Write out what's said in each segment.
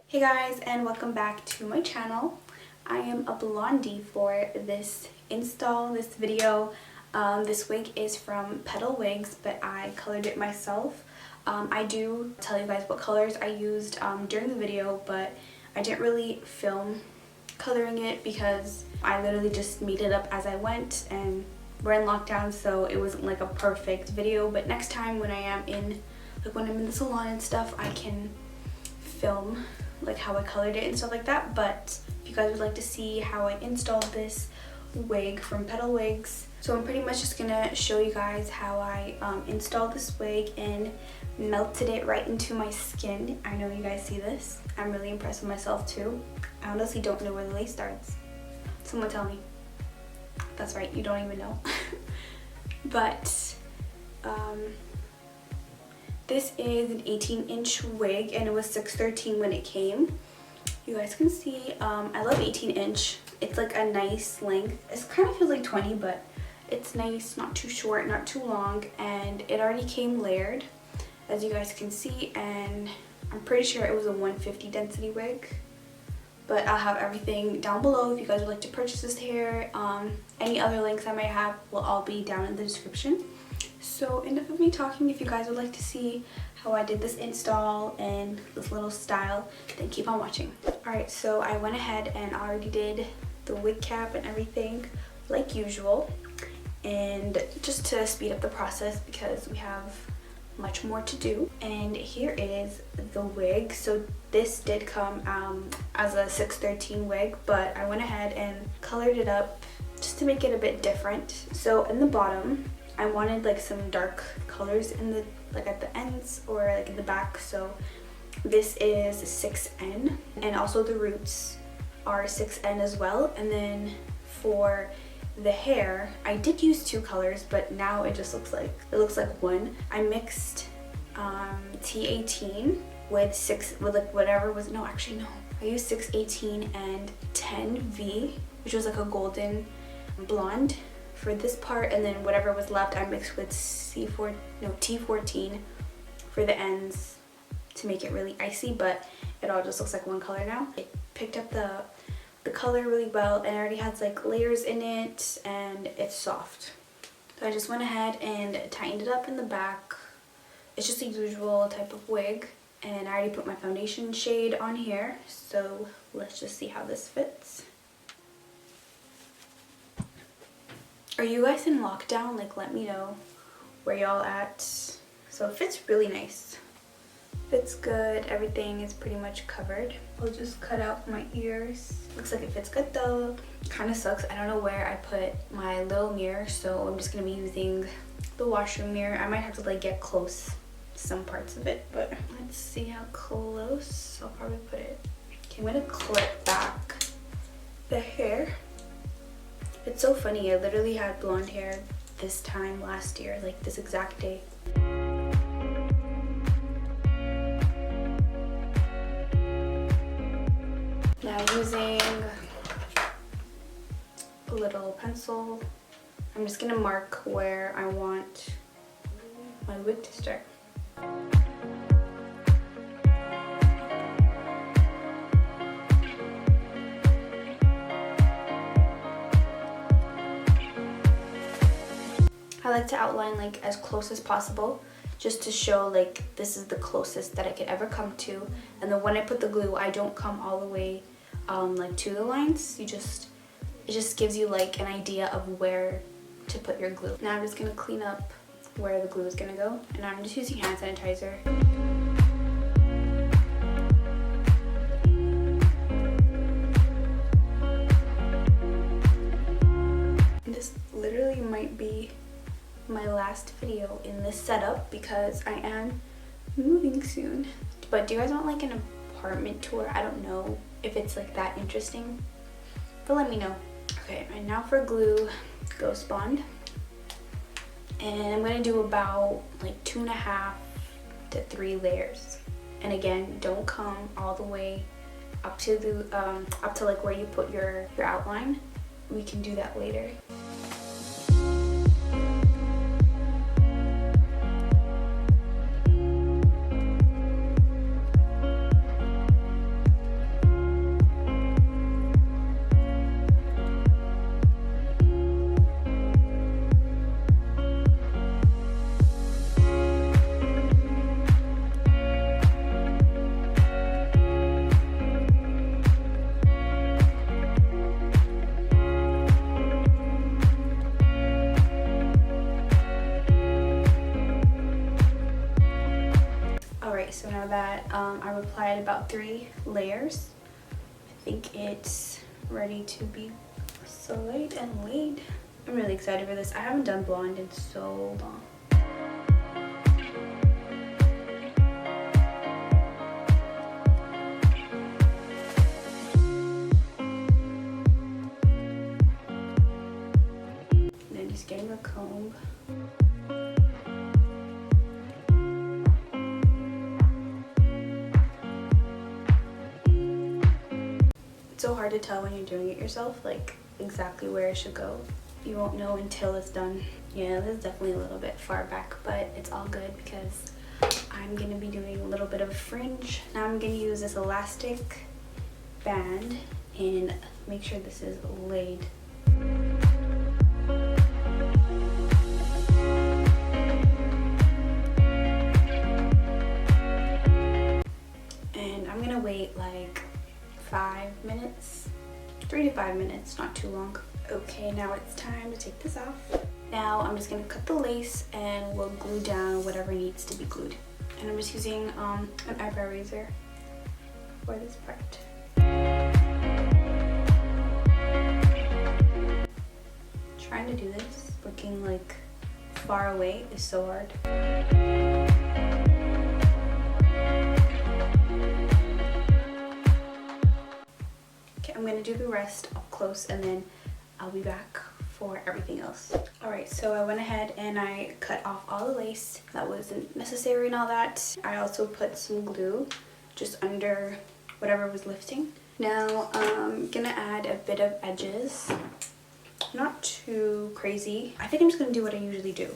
Hey guys, and welcome back to my channel. I am a blondie for this video. This wig is from Petal Wigs, but I colored it myself. I do tell you guys what colors I used during the video, but I didn't really film coloring it because I literally just made it up as I went, and we're in lockdown, so it wasn't like a perfect video. But next time when I'm in the salon and stuff, I can film like how I colored it and stuff like that. But if you guys would like to see how I installed this wig from Petal Wigs, so I'm pretty much just gonna show you guys how I installed this wig and melted it right into my skin. I know you guys see this. I'm really impressed with myself too. I honestly don't know where the lace starts. Someone tell me. That's right, you don't even know. But this is an 18-inch wig, and it was $613 when it came. You guys can see, I love 18-inch. It's like a nice length. It kind of feels like 20, but it's nice, not too short, not too long, and it already came layered, as you guys can see, and I'm pretty sure it was a 150 density wig. But I'll have everything down below if you guys would like to purchase this hair. Any other links I might have will all be down in the description. So enough of me talking. If you guys would like to see how I did this install and this little style, then keep on watching. Alright, so I went ahead and already did the wig cap and everything like usual. And just to speed up the process because we have much more to do. And here is the wig. So this did come as a $613 wig, but I went ahead and colored it up just to make it a bit different. So in the bottom, I wanted like some dark colors in the at the ends or like in the back. So this is 6N, and also the roots are 6N as well. And then for the hair, I did use two colors, but now it just looks like one. I mixed T18 with like whatever was, no, actually no, I used 618 and 10V, which was like a golden blonde for this part, and then whatever was left I mixed with T14 for the ends to make it really icy. But it all just looks like one color now. It picked up the color really well, and it already has like layers in it, and it's soft. So I just went ahead and tightened it up in the back. It's just a usual type of wig, and I already put my foundation shade on here, so let's just see how this fits. Are you guys in lockdown? Like, let me know where y'all at. So it fits really nice. Fits good. Everything is pretty much covered. I'll just cut out my ears. Looks like it fits good though. Kind of sucks. I don't know where I put my little mirror, so I'm just gonna be using the washroom mirror. I might have to like get close some parts of it, but let's see how close. I'll probably put it. Okay, I'm gonna clip back the hair. It's so funny, I literally had blonde hair this time last year, like this exact day. Now using a little pencil, I'm just gonna mark where I want my wig to start. I like to outline like as close as possible, just to show like this is the closest that I could ever come to. And then when I put the glue, I don't come all the way like to the lines. It just gives you like an idea of where to put your glue. Now I'm just gonna clean up where the glue is gonna go, and I'm just using hand sanitizer. This literally might be my last video in this setup because I am moving soon. But do you guys want like an apartment tour? I don't know if it's like that interesting, but let me know. Okay, and now for glue, Ghost Bond, and I'm gonna do about like 2.5 to 3 layers. And again, don't come all the way up to the like where you put your outline. We can do that later. Alright, so now that I've applied about 3 layers, I think it's ready to be sewed and laid. I'm really excited for this. I haven't done blonde in so long. And then just getting a comb. It's so hard to tell when you're doing it yourself, like exactly where it should go. You won't know until it's done. Yeah, this is definitely a little bit far back, but it's all good because I'm gonna be doing a little bit of fringe. Now I'm gonna use this elastic band and make sure this is laid. And I'm gonna wait like 5 minutes, 3 to 5 minutes, not too long. Okay, now it's time to take this off. Now I'm just gonna cut the lace and we'll glue down whatever needs to be glued. And I'm just using an eyebrow razor for this part. Trying to do this looking like far away is so hard. Okay, I'm gonna do the rest up close and then I'll be back for everything else. Alright, so I went ahead and I cut off all the lace that wasn't necessary and all that. I also put some glue just under whatever was lifting. Now I'm gonna add a bit of edges. Not too crazy. I think I'm just gonna do what I usually do.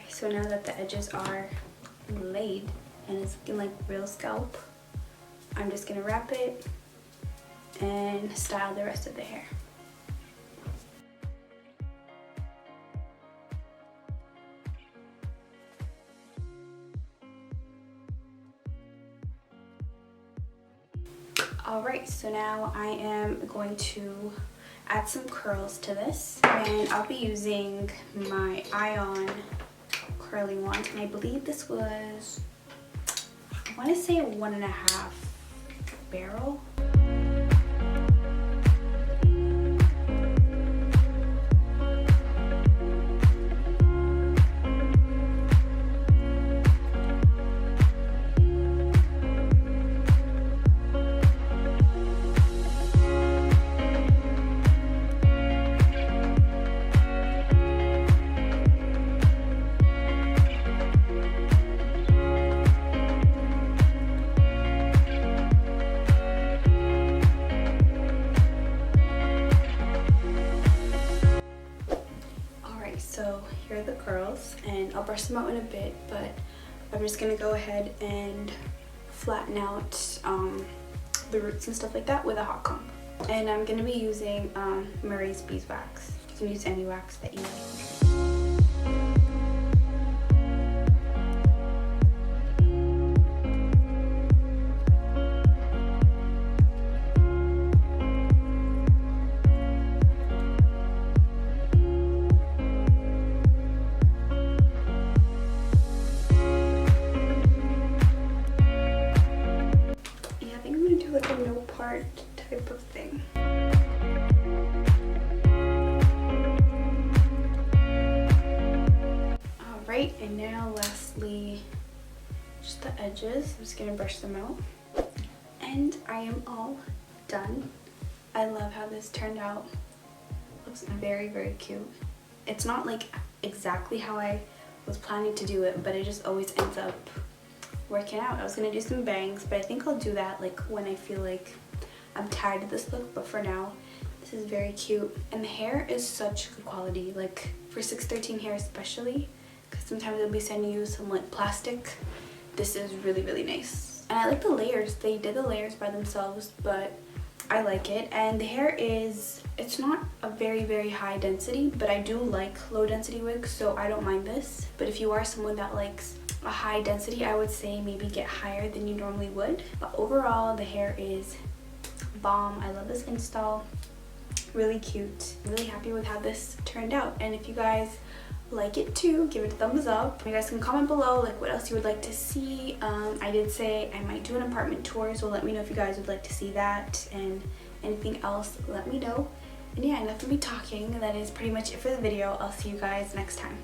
So now that the edges are laid and it's looking like real scalp, I'm just gonna wrap it and style the rest of the hair. Alright, so now I am going to add some curls to this, and I'll be using my Ion curling wand, and I believe this was, I want to say, a 1.5 barrel. So here are the curls, and I'll brush them out in a bit, but I'm just gonna go ahead and flatten out the roots and stuff like that with a hot comb. And I'm gonna be using Murray's beeswax. You can use any wax that you like. Type of thing. Alright, and now lastly, just the edges. I'm just gonna brush them out. And I am all done. I love how this turned out. Looks very, very cute. It's not like exactly how I was planning to do it, but it just always ends up working out. I was gonna do some bangs, but I think I'll do that like when I feel like I'm tired of this look. But for now, this is very cute. And the hair is such good quality, like for 613 hair especially, because sometimes they'll be sending you some like plastic. This is really, really nice. And I like the layers. They did the layers by themselves, but I like it. And the hair is, it's not a very, very high density, but I do like low density wigs, so I don't mind this. But if you are someone that likes a high density, I would say maybe get higher than you normally would. But overall, the hair is bomb. I love this install. Really cute. I'm really happy with how this turned out. And if you guys like it too, give it a thumbs up. You guys can comment below like what else you would like to see. I did say I might do an apartment tour, so let me know if you guys would like to see that, and anything else, let me know. And yeah, enough of me talking. That is pretty much it for the video. I'll see you guys next time.